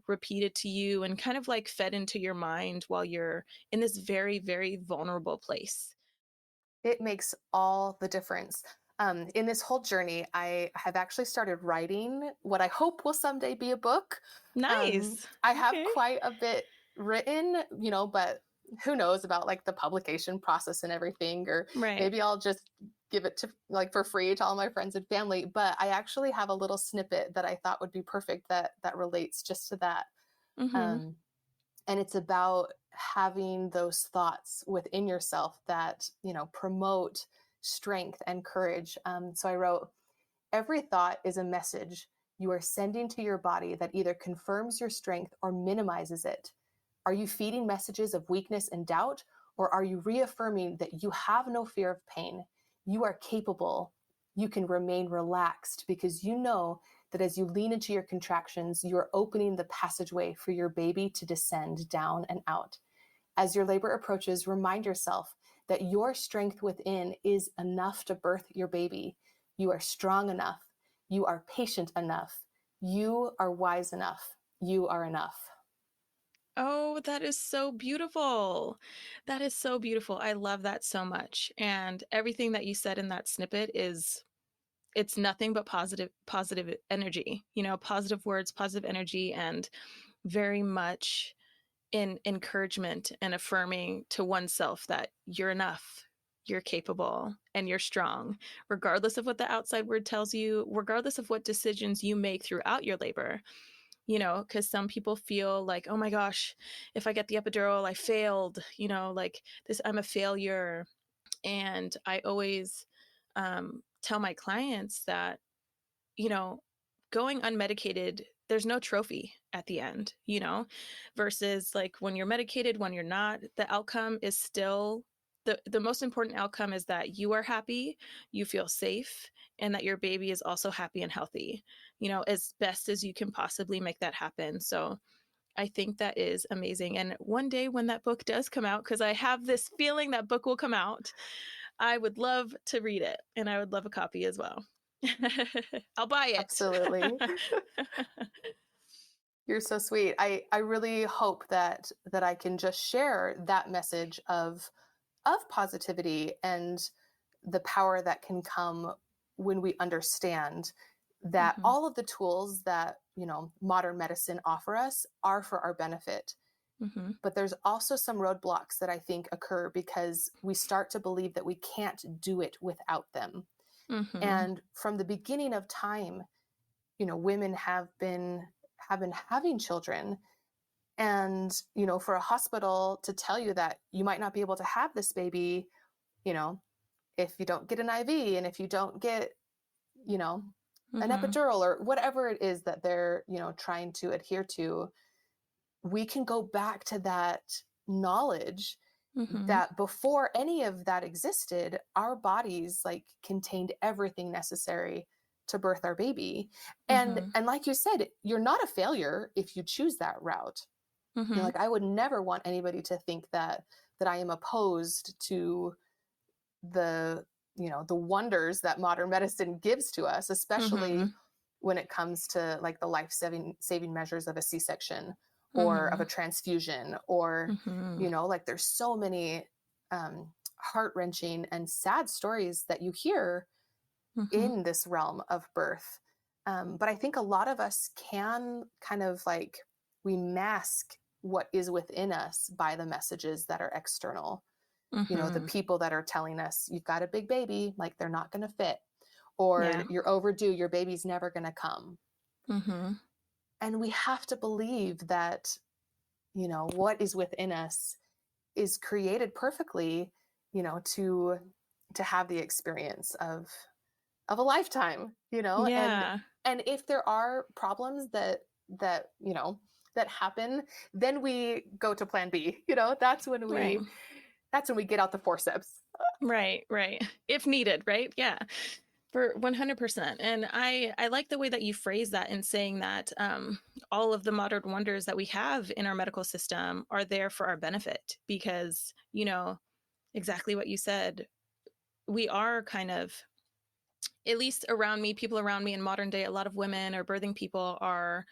repeated to you and kind of like fed into your mind while you're in this very, very vulnerable place. It makes all the difference. In this whole journey, I have actually started writing what I hope will someday be a book. Nice. I have Okay. quite a bit written, but who knows about like the publication process and everything, or Right. maybe I'll just give it to like for free to all my friends and family. But I actually have a little snippet that I thought would be perfect that relates just to that. Mm-hmm. Um, and it's about having those thoughts within yourself that promote strength and courage. So I wrote, every thought is a message you are sending to your body that either confirms your strength or minimizes it. Are you feeding messages of weakness and doubt, or are you reaffirming that you have no fear of pain? You are capable. You can remain relaxed because you know that as you lean into your contractions, you are opening the passageway for your baby to descend down and out. As your labor approaches, remind yourself that your strength within is enough to birth your baby. You are strong enough. You are patient enough. You are wise enough. You are enough. Oh, that is so beautiful. That is so beautiful. I love that so much. And everything that you said in that snippet is, it's nothing but positive energy, positive words, positive energy, and very much in encouragement and affirming to oneself that you're enough, you're capable, and you're strong, regardless of what the outside world tells you, regardless of what decisions you make throughout your labor. Because some people feel like, oh my gosh, if I get the epidural, I failed, like this, I'm a failure. And I always tell my clients that, you know, going unmedicated, there's no trophy at the end, versus like when you're medicated, when you're not, the outcome is still the most important outcome is that you are happy, you feel safe, and that your baby is also happy and healthy, as best as you can possibly make that happen. So I think that is amazing. And one day when that book does come out, because I have this feeling that book will come out, I would love to read it, and I would love a copy as well. I'll buy it. Absolutely. You're so sweet. I really hope that I can just share that message of positivity and the power that can come when we understand that Mhm. all of the tools that, modern medicine offer us are for our benefit. Mhm. But there's also some roadblocks that I think occur because we start to believe that we can't do it without them. Mhm. And from the beginning of time, women have been having children. And, for a hospital to tell you that you might not be able to have this baby, you know, if you don't get an IV and if you don't get, you know, an Mhm. epidural or whatever it is that they're, trying to adhere to, we can go back to that knowledge Mhm. that before any of that existed, our bodies like contained everything necessary to birth our baby. And Mhm. and like you said, you're not a failure if you choose that route. Mhm. Like I would never want anybody to think that I am opposed to the the wonders that modern medicine gives to us, especially Mhm. when it comes to like the life saving measures of a C-section or of a Mhm. transfusion or Mhm. like there's so many heart-wrenching and sad stories that you hear Mhm. in this realm of birth. But I think a lot of us can kind of like we mask what is within us by the messages that are external. The Mhm. people that are telling us you've got a big baby, like they're not going to fit, or Yeah. you're overdue, your baby's never going to come. Mhm. And we have to believe that, what is within us is created perfectly, to have the experience of a lifetime, and Yeah. if there are problems that that happen, then we go to plan B. That's when Right. we get out the forceps. Right. Right. If needed, right? Yeah. For 100%. And I like the way that you phrase that in saying that all of the modern wonders that we have in our medical system are there for our benefit because, exactly what you said. We are kind of, at least around me, people around me in modern day, a lot of women or birthing people are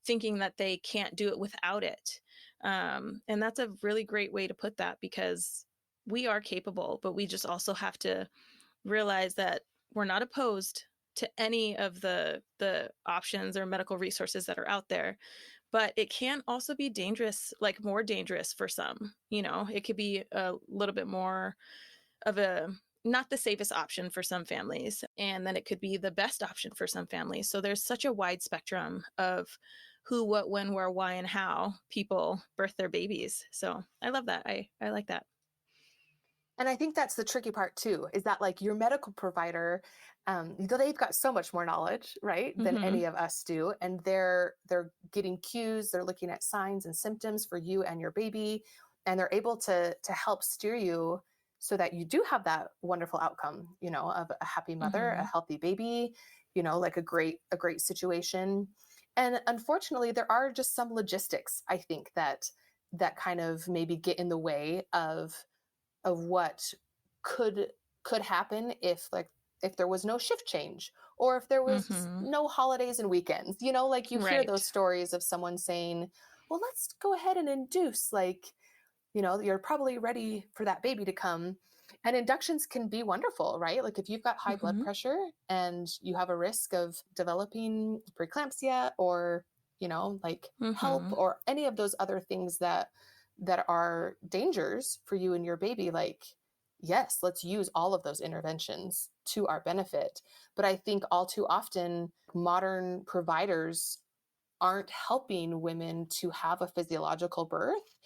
thinking that they can't do it without it. And that's a really great way to put that because we are capable, but we just also have to realize that we're not opposed to any of the options or medical resources that are out there, but it can also be dangerous, like more dangerous for some. It could be a little bit more of a not the safest option for some families, and then it could be the best option for some families. So there's such a wide spectrum of who, what, when, where, why, and how people birth their babies. So I love that. I like that. And I think that's the tricky part too, is that like your medical provider, they've got so much more knowledge, right, than Mm-hmm. any of us do, and they're getting cues, they're looking at signs and symptoms for you and your baby, and they're able to help steer you so that you do have that wonderful outcome, of a happy mother, a Mm-hmm. healthy baby, like a great situation. And unfortunately, there are just some logistics, I think, that kind of maybe get in the way of what could could happen if there was no shift change or if there was Mm-hmm. no holidays and weekends, like you hear those Right. stories of someone saying, well, let's go ahead and induce, like, you're probably ready for that baby to come. And inductions can be wonderful, right? Like if you've got high blood Mm-hmm. pressure and you have a risk of developing preeclampsia or like HELP Mm-hmm. or any of those other things that are dangers for you and your baby, like, yes, let's use all of those interventions to our benefit. But I think all too often modern providers aren't helping women to have a physiological birth,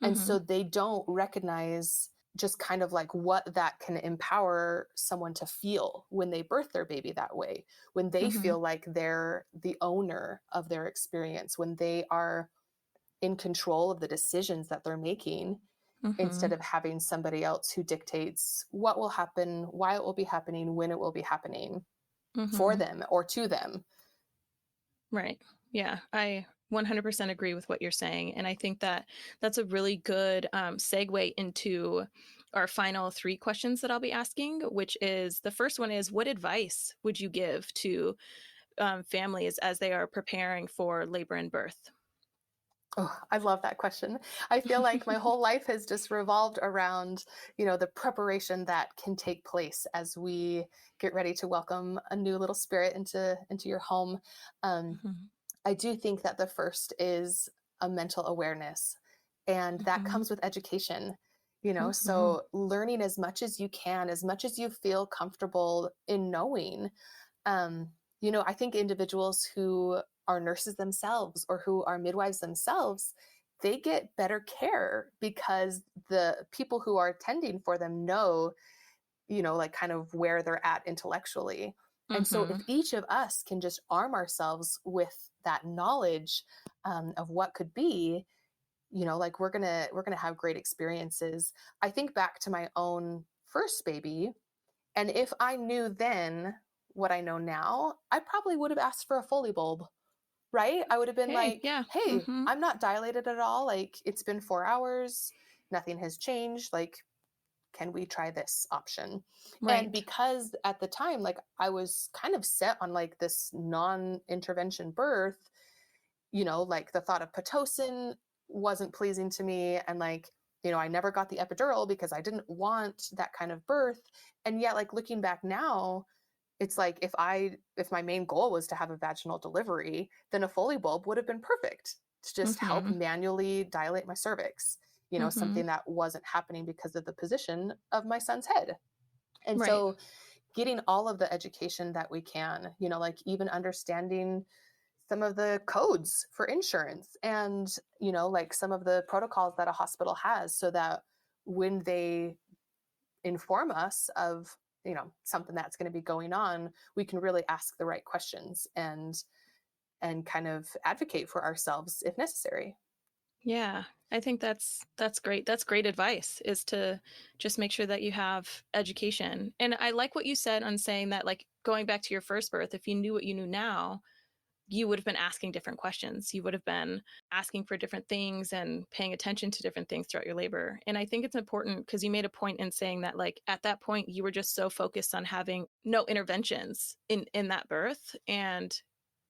and Mm-hmm. so they don't recognize just kind of like what that can empower someone to feel when they birth their baby that way, when they Mm-hmm. feel like they're the owner of their experience, when they are in control of the decisions that they're making, Mm-hmm. instead of having somebody else who dictates what will happen, why it will be happening, when it will be happening for Mm-hmm. them or to them. Right. Yeah. 100% agree with what you're saying. And I think that that's a really good segue into our final three questions that I'll be asking, which is the first one is, what advice would you give to families as they are preparing for labor and birth? Oh, I love that question. I feel like my whole life has just revolved around, the preparation that can take place as we get ready to welcome a new little spirit into your home. Um, Mhm. I do think that the first is a mental awareness, and that Mhm. comes with education. Mhm. So learning as much as you can, as much as you feel comfortable in knowing. Um, I think individuals who are nurses themselves or who are midwives themselves, they get better care because the people who are attending for them know, like kind of where they're at intellectually. And so if Mhm. each of us can just arm ourselves with that knowledge of what could be, like we're gonna have great experiences. I think back to my own first baby, and if I knew then what I know now, I probably would have asked for a Foley bulb, right? I would have been Hey, like, yeah. hey, Mhm. I'm not dilated at all. Like, it's been 4 hours, nothing has changed. Like, can we try this option? And Right. because at the time, like, I was kind of set on like this non intervention birth, like the thought of Pitocin wasn't pleasing to me. And like, I never got the epidural because I didn't want that kind of birth. And yet, like, looking back now, it's like if my main goal was to have a vaginal delivery, then a Foley bulb would have been perfect to just help Mhm. manually dilate my cervix, Mhm. something that wasn't happening because of the position of my son's head. And Right. so getting all of the education that we can, like even understanding some of the codes for insurance and, like some of the protocols that a hospital has so that when they inform us of, something that's going to be going on, we can really ask the right questions and kind of advocate for ourselves if necessary. Yeah, I think that's great. That's great advice, is to just make sure that you have education. And I like what you said on saying that, like, going back to your first birth, if you knew what you knew now, you would have been asking different questions. You would have been asking for different things and paying attention to different things throughout your labor. And I think it's important because you made a point in saying that, like, at that point you were just so focused on having no interventions in that birth, and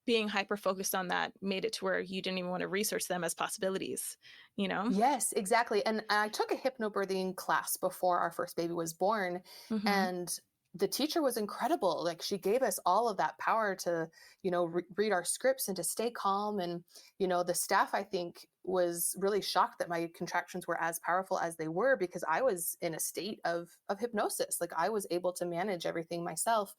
being hyper focused on that made it to where you didn't even want to research them as possibilities, you know? Yes, exactly. And I took a hypnobirthing class before our first baby was born. Mhm. And the teacher was incredible. Like, she gave us all of that power to, read our scripts and to stay calm. And, the staff, I think, was really shocked that my contractions were as powerful as they were because I was in a state of hypnosis. Like, I was able to manage everything myself.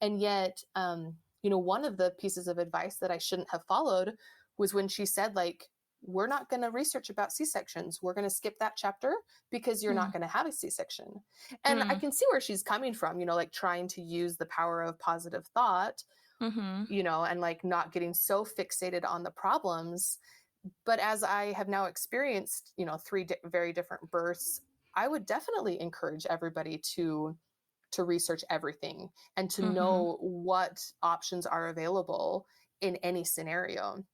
And yet, one of the pieces of advice that I shouldn't have followed was when she said, like, we're not going to research about C-sections. We're going to skip that chapter because you're not Mm. going to have a C-section. And I Mm. can see where she's coming from, like trying to use the power of positive thought, Mhm. and like not getting so fixated on the problems. But as I have now experienced, three very different births, I would definitely encourage everybody to research everything and to Mhm. know what options are available in any scenario,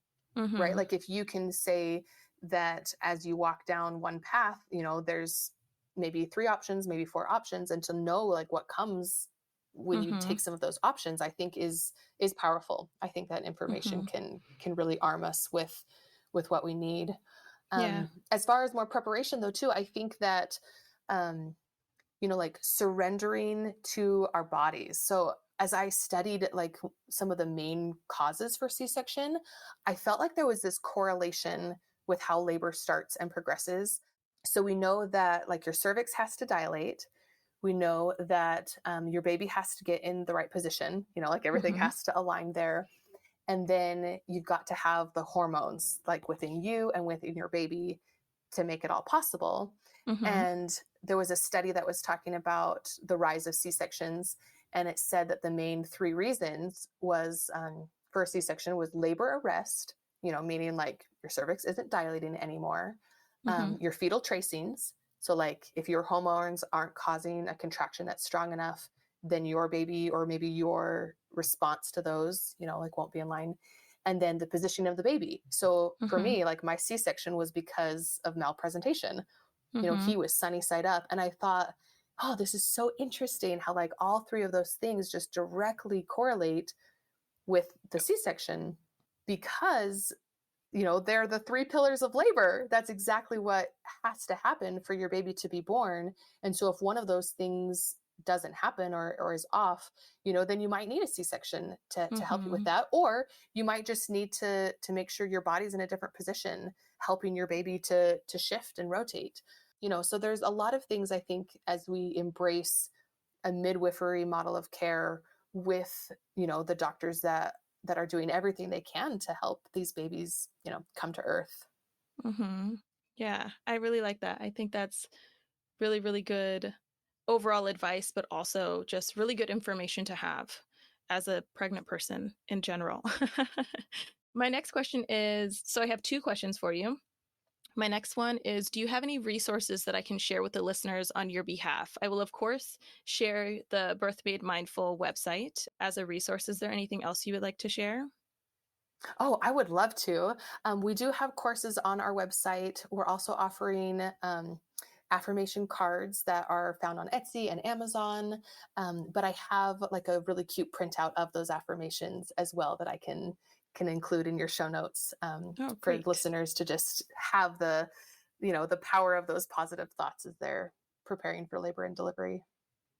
right? Mhm. Like, if you can say that as you walk down one path, there's maybe three options, maybe four options, and to know like what comes when you take Mhm. some of those options, I think is powerful. I think that information Mhm. can really arm us with what we need. Yeah. As far as more preparation though too, I think that um, like surrendering to our bodies. So as I studied like some of the main causes for C-section, I felt like there was this correlation with how labor starts and progresses. So we know that like your cervix has to dilate. We know that your baby has to get in the right position, like everything Mhm. has to align there. And then you've got to have the hormones like within you and within your baby to make it all possible. Mhm. And there was a study that was talking about the rise of C-sections, and it said that the main three reasons was for a C-section was labor arrest, meaning like your cervix isn't dilating anymore, Mhm. your fetal tracings. So like if your hormones aren't causing a contraction that's strong enough, then your baby or maybe your response to those, like won't be in line. and then the positioning of the baby. So for Mm-hmm. me, like my C-section was because of malpresentation. Mm-hmm. He was sunny side up. And I thought, oh, this is so interesting how like all three of those things just directly correlate with the C-section because they're the three pillars of labor. That's exactly what has to happen for your baby to be born. And so if one of those things doesn't happen or is off, then you might need a C-section to help you with Mm-hmm. that. Or you might just need to make sure your body's in a different position, helping your baby to shift and rotate. So there's a lot of things I think as we embrace a midwifery model of care with, the doctors that are doing everything they can to help these babies, come to earth. Mm-hmm. Yeah, I really like that. I think that's really, really good overall advice, but also just really good information to have as a pregnant person in general. My next question is, so I have two questions for you. My next one is, do you have any resources that I can share with the listeners on your behalf? I will, of course, share the Birth Made Mindful website as a resource. Is there anything else you would like to share? Oh, I would love to. We do have courses on our website. We're also offering affirmation cards that are found on Etsy and Amazon. But I have like a really cute printout of those affirmations as well that I can include in your show notes Oh, for great. listeners to just have the power of those positive thoughts as they're preparing for labor and delivery.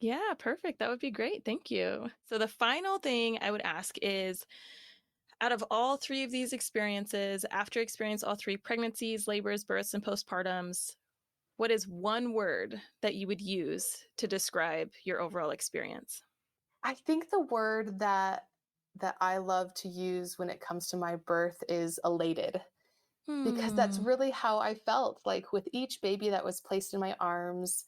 Yeah, perfect. That would be great. Thank you. So the final thing I would ask is, out of all three of these experiences, after experience all three pregnancies, labors, births, and postpartums, what is one word that you would use to describe your overall experience? I think the word that I love to use when it comes to my birth is elated, because that's Hmm. really how I felt like with each baby that was placed in my arms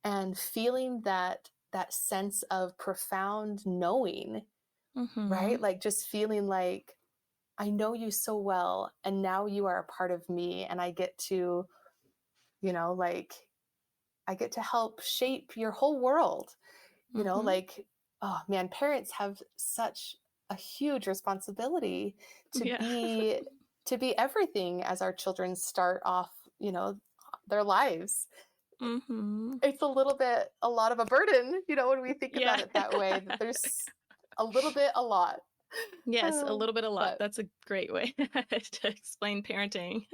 and feeling that sense of profound knowing, Mm-hmm. right? Like just feeling like I know you so well and now you are a part of me and I get to, like I get to help shape your whole world. Mm-hmm. Like, oh man, parents have such a huge responsibility to Yeah. be everything as our children start off, their lives. Mm-hmm. It's a lot of a burden, when we think Yeah. about it that way, that there's a little bit, a lot. Yes, a little bit, a lot. But That's a great way to explain parenting.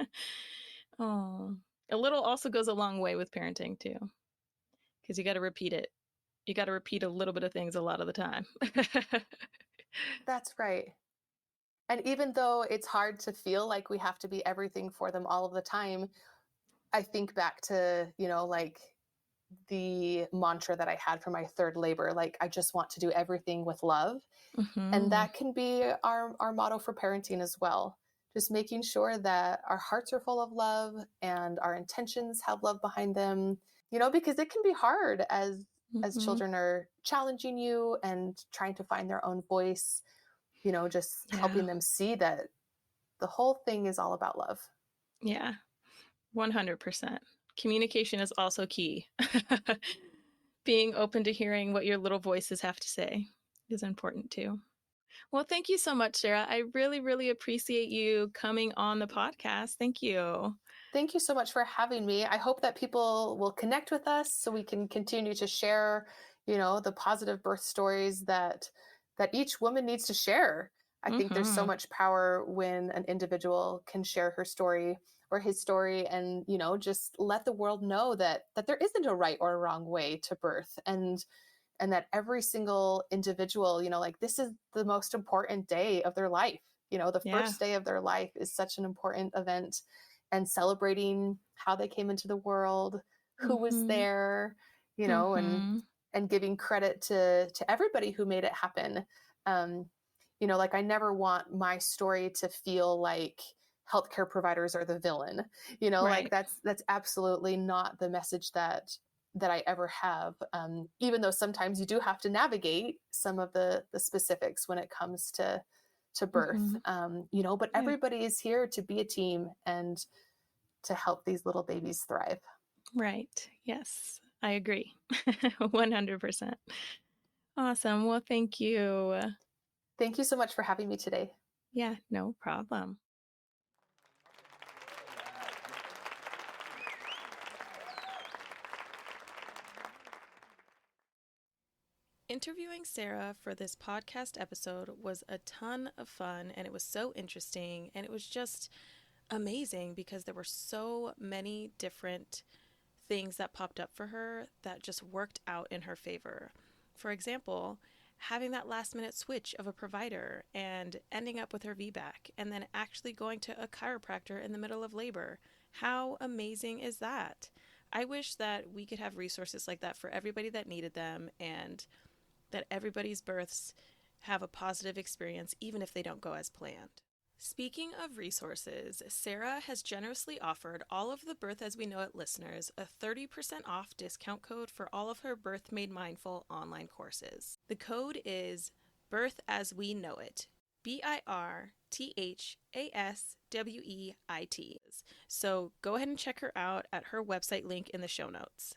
Oh, a little also goes a long way with parenting too, because you got to repeat it. You got to repeat a little bit of things a lot of the time. that's right. And even though it's hard to feel like we have to be everything for them all of the time, I think back to, like the mantra that I had for my third labor, like I just want to do everything with love. And Mm-hmm. that can be our motto for parenting as well. Just making sure that our hearts are full of love and our intentions have love behind them, because it can be hard as Mm-hmm. children are challenging you and trying to find their own voice, just Yeah. helping them see that the whole thing is all about love. Yeah. 100%. Communication is also key. Being open to hearing what your little voices have to say is important too. Well, thank you so much, Sarah. I really, really appreciate you coming on the podcast. Thank you. Thank you so much for having me. I hope that people will connect with us so we can continue to share, the positive birth stories that each woman needs to share. I think there's so Mm-hmm. much power when an individual can share her story or his story and, just let the world know that there isn't a right or a wrong way to birth and that every single individual, like this is the most important day of their life. The Yeah. first day of their life is such an important event, and celebrating how they came into the world, who was Mm-hmm. there, and Mm-hmm. giving credit to everybody who made it happen. Um, like I never want my story to feel like healthcare providers are the villain. Like Right. that's absolutely not the message that I ever have. Even though sometimes you do have to navigate some of the specifics when it comes to birth, Mm-hmm. but Yeah. everybody is here to be a team and to help these little babies thrive. Right. Yes. I agree. 100%. Awesome. Well, thank you. Thank you so much for having me today. Yeah, no problem. Interviewing Sarah for this podcast episode was a ton of fun, and it was so interesting, and it was just amazing because there were so many different things that popped up for her that just worked out in her favor. For example, having that last minute switch of a provider and ending up with her VBAC and then actually going to a chiropractor in the middle of labor. How amazing is that? I wish that we could have resources like that for everybody that needed them, and that everybody's births have a positive experience even if they don't go as planned. Speaking of resources, Sarah has generously offered all of the Birth As We Know It listeners a 30% off discount code for all of her Birth Made Mindful online courses. The code is Birth As We Know It, BIRTHASWEIT. So go ahead and check her out at her website link in the show notes.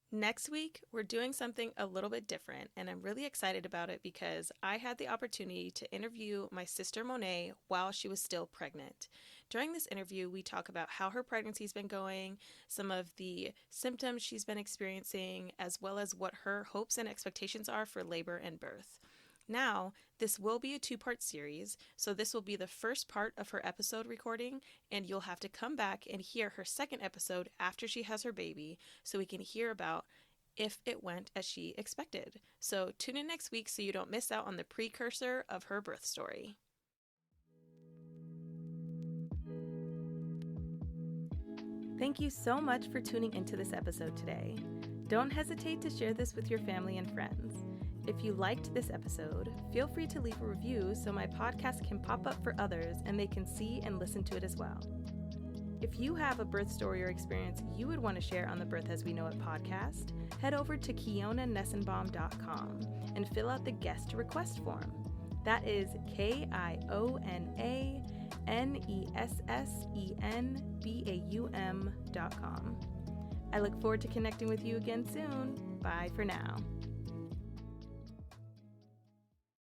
Next week, we're doing something a little bit different, and I'm really excited about it because I had the opportunity to interview my sister Monet while she was still pregnant. During this interview, we talk about how her pregnancy's been going, some of the symptoms she's been experiencing, as well as what her hopes and expectations are for labor and birth. Now, this will be a 2-part series, so this will be the first part of her episode recording, and you'll have to come back and hear her second episode after she has her baby, so we can hear about if it went as she expected. So tune in next week so you don't miss out on the precursor of her birth story. Thank you so much for tuning into this episode today. Don't hesitate to share this with your family and friends. If you liked this episode, feel free to leave a review so my podcast can pop up for others and they can see and listen to it as well. If you have a birth story or experience you would want to share on the Birth As We Know It podcast, head over to KionaNessenbaum.com and fill out the guest request form. That is KionaNessenbaum.com. I look forward to connecting with you again soon. Bye for now.